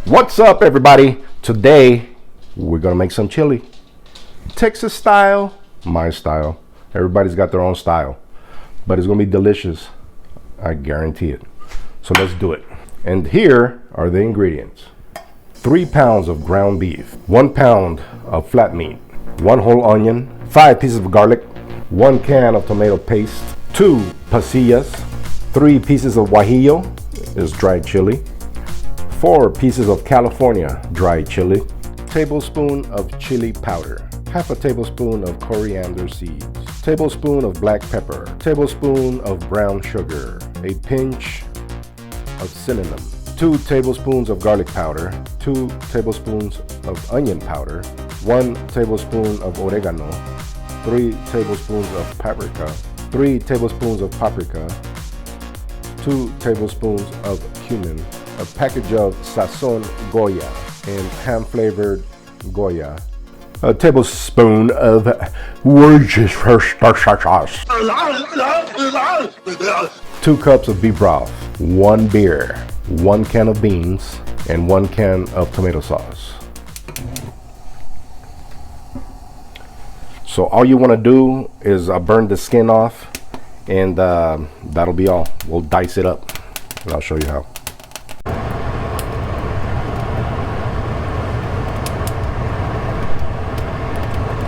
What's up, everybody? Today we're gonna make some chili, Texas style, my style. Everybody's got their own style, but it's gonna be delicious, I guarantee it. So let's do it. And here are the ingredients: 3 pounds of ground beef, 1 pound of flat meat, 1 whole onion, 5 pieces of garlic, 1 can of tomato paste, 2 pasillas, 3 pieces of guajillo is dried chili, 4 pieces of California dried chili, tablespoon of chili powder, half a tablespoon of coriander seeds, tablespoon of black pepper, tablespoon of brown sugar, a pinch of cinnamon, 2 tablespoons of garlic powder, 2 tablespoons of onion powder, 1 tablespoon of oregano, 3 tablespoons of paprika, 3 tablespoons of paprika, 2 tablespoons of cumin, a package of Sazon Goya and ham-flavored Goya, a tablespoon of Worcestershire sauce, 2 cups of beef broth, 1 beer, 1 can of beans, and 1 can of tomato sauce. So all you want to do is burn the skin off, and that'll be all. We'll dice it up, and I'll show you how.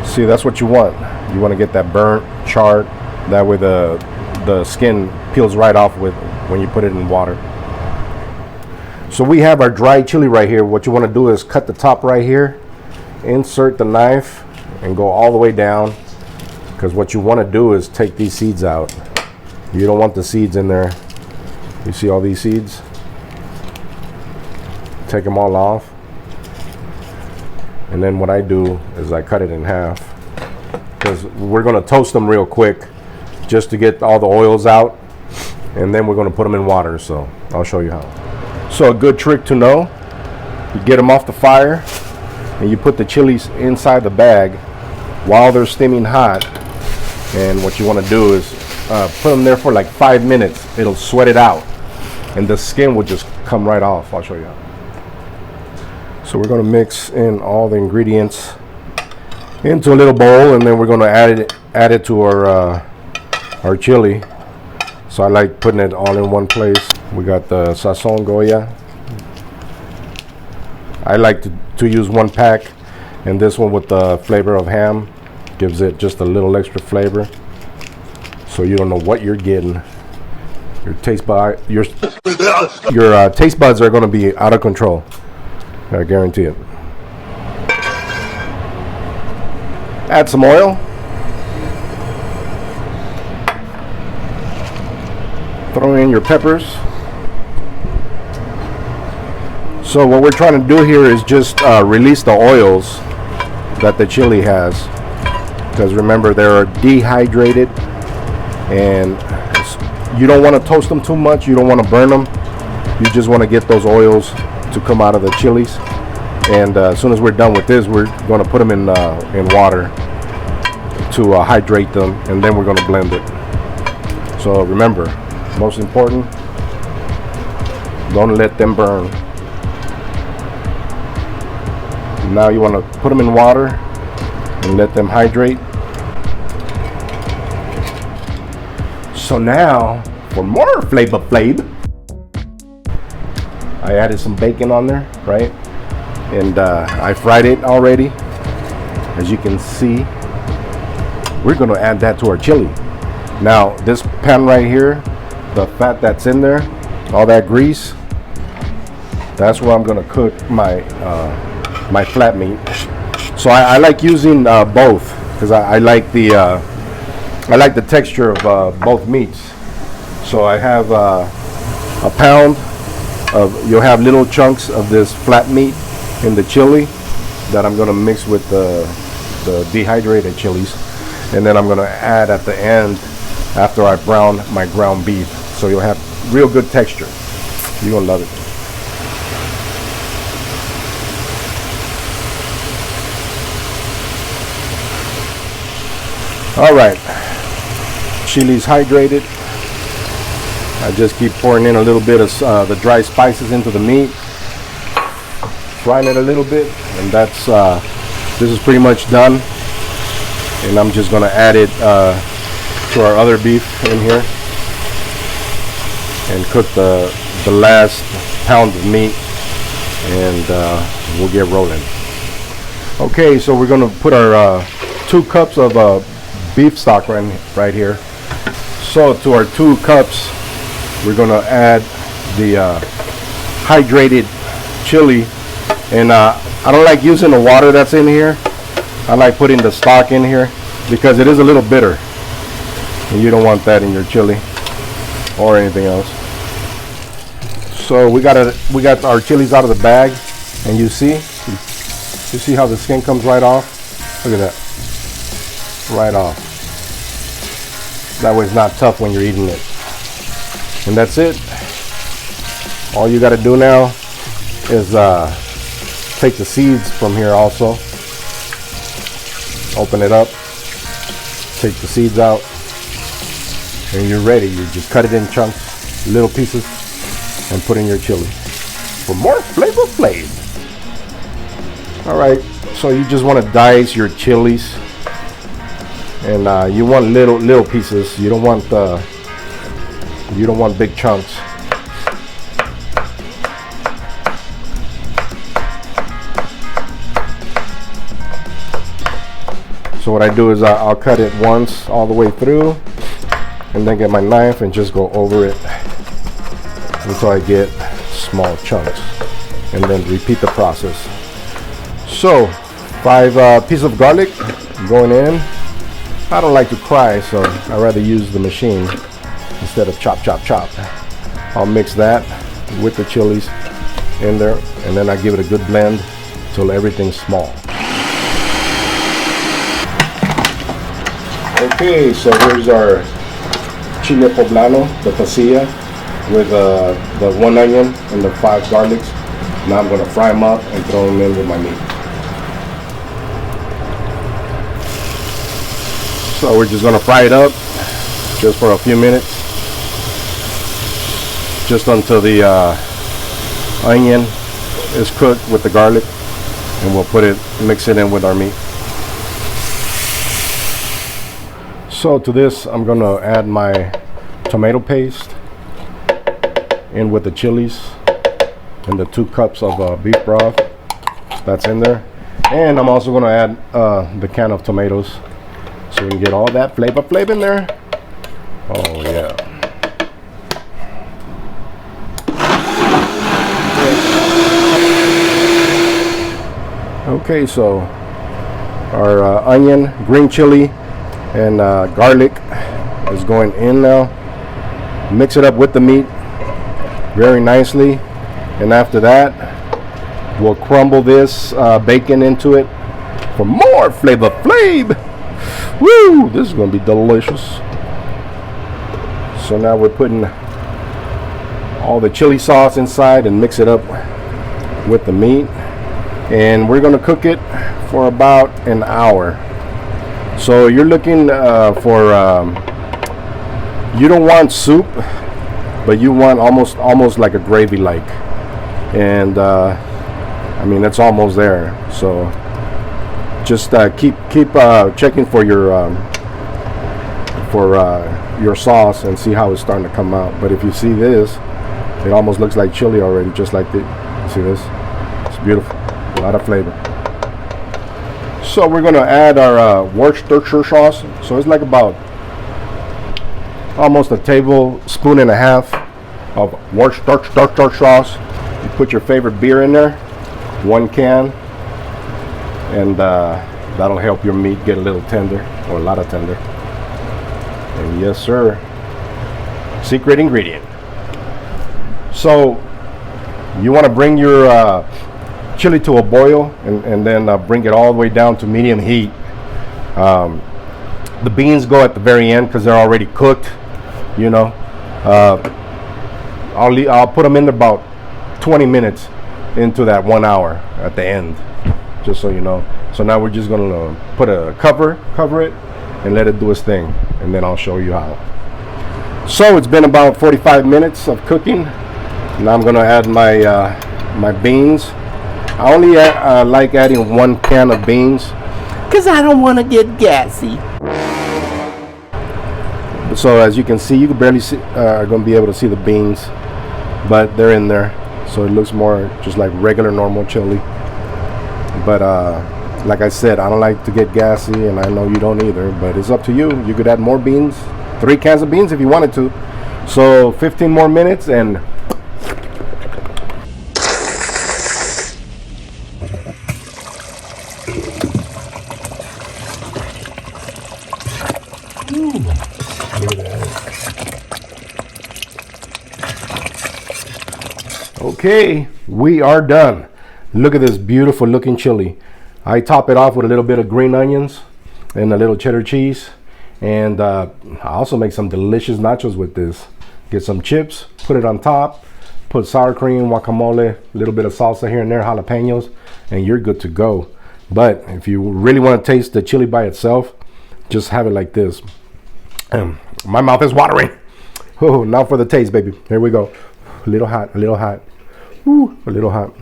See, that's what you want. You want to get that burnt, charred. That way the skin peels right off with when you put it in water. So we have our dried chili right here. What you want to do is cut the top right here, insert the knife, and go all the way down. Because what you want to do is take these seeds out. You don't want the seeds in there. You see all these seeds? Take them all off. And then what I do is I cut it in half, because we're going to toast them real quick just to get all the oils out, and then we're going to put them in water. So I'll show you how. So a good trick to know: you get them off the fire and you put the chilies inside the bag while they're steaming hot. And what you want to do is put them there for like 5 minutes. It'll sweat it out and the skin will just come right off. I'll show you how. So we're going to mix in all the ingredients into a little bowl, and then we're going to add it to our chili. So I like putting it all in one place. We got the Sazon Goya. I like to use 1 pack, and this one with the flavor of ham gives it just a little extra flavor, so you don't know what you're getting. Your taste buds are going to be out of control. I guarantee it. Add some oil. Throw in your peppers. So what we're trying to do here is just release the oils that the chili has, because remember, they're dehydrated, and you don't want to toast them too much. You don't want to burn them. You just want to get those oils to come out of the chilies. And as soon as we're done with this, we're going to put them in water to hydrate them, and then we're going to blend it. So remember, most important, don't let them burn. Now you want to put them in water and let them hydrate. So now, for more flavor, I added some bacon on there, right? And I fried it already. As you can see, we're going to add that to our chili. Now, this pan right here, the fat that's in there, all that grease, that's where I'm going to cook my my flat meat. So I like using both, because I like the texture of both meats. So I have a pound of, you'll have little chunks of this flat meat in the chili that I'm going to mix with the dehydrated chilies, and then I'm going to add at the end after I brown my ground beef. So you'll have real good texture. You're going to love it. All right, chili's hydrated. I just keep pouring in a little bit of the dry spices into the meat. frying it a little bit, and that's this is pretty much done. And I'm just gonna add it to our other beef in here and cook the last pound of meat, and we'll get rolling. Okay, so we're gonna put our 2 cups of beef stock right here. So to our 2 cups, we're gonna add the hydrated chili, and I don't like using the water that's in here. I like putting the stock in here because it is a little bitter, and you don't want that in your chili or anything else. So we got our chilies out of the bag, and you see how the skin comes right off. Look at that, right off. That way it's not tough when you're eating it. And that's it. All you got to do now is take the seeds from here also. Open it up, take the seeds out, and you're ready. You just cut it in chunks, little pieces, and put in your chili for more flavor. All right, so you just want to dice your chilies, and you want little pieces. You don't want big chunks. So what I do is I'll cut it once all the way through, and then get my knife and just go over it until I get small chunks, and then repeat the process. So 5 pieces of garlic going in. I don't like to cry, so I rather use the machine instead of chop. I'll mix that with the chilies in there, and then I give it a good blend till everything's small. Okay, so here's our chile poblano, the pasilla, with the 1 onion and the 5 garlics. Now I'm going to fry them up and throw them in with my meat. So we're just going to fry it up just for a few minutes, just until the onion is cooked with the garlic, and we'll mix it in with our meat. So to this, I'm going to add my tomato paste in with the chilies and the 2 cups of beef broth that's in there. And I'm also going to add the can of tomatoes so we can get all that flavor in there. Oh yeah. Okay, so our onion, green chili, and garlic is going in now. Mix it up with the meat very nicely, and after that we'll crumble this bacon into it for more flavor. Woo, this is going to be delicious. So now we're putting all the chili sauce inside and mix it up with the meat, and we're going to cook it for about an hour. So you're looking for you don't want soup, but you want almost like a gravy like, and I mean it's almost there. So just keep checking for your sauce and see how it's starting to come out. But if you see this, it almost looks like chili already, just like this. See this? It's beautiful, a lot of flavor. So we're going to add our Worcestershire sauce. So it's like about almost a tablespoon and a half of Worcestershire sauce. You put your favorite beer in there, 1 can, and that'll help your meat get a little tender, or a lot of tender. And yes sir, secret ingredient. So you want to bring your chili to a boil, and then bring it all the way down to medium heat. The beans go at the very end because they're already cooked, you know. I'll put them in about 20 minutes into that 1 hour at the end, just so you know. So now we're just gonna put a cover it and let it do its thing, and then I'll show you how. So it's been about 45 minutes of cooking. Now I'm gonna add my my beans I only like adding 1 can of beans. Cause I don't want to get gassy. So as you can see, you can barely see, are going to be able to see the beans, but they're in there. So it looks more just like regular normal chili. But like I said, I don't like to get gassy, and I know you don't either, but it's up to you. You could add more beans, 3 cans of beans if you wanted to. So 15 more minutes and okay, we are done. Look at this beautiful looking chili. I top it off with a little bit of green onions and a little cheddar cheese. And I also make some delicious nachos with this. Get some chips, put it on top, put sour cream, guacamole, a little bit of salsa here and there, jalapenos, and you're good to go. But if you really want to taste the chili by itself, just have it like this. My mouth is watering. Oh, now for the taste, baby. Here we go. A little hot, a little hot. Ooh, a little hot.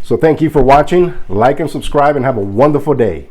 So thank you for watching. Like and subscribe and have a wonderful day.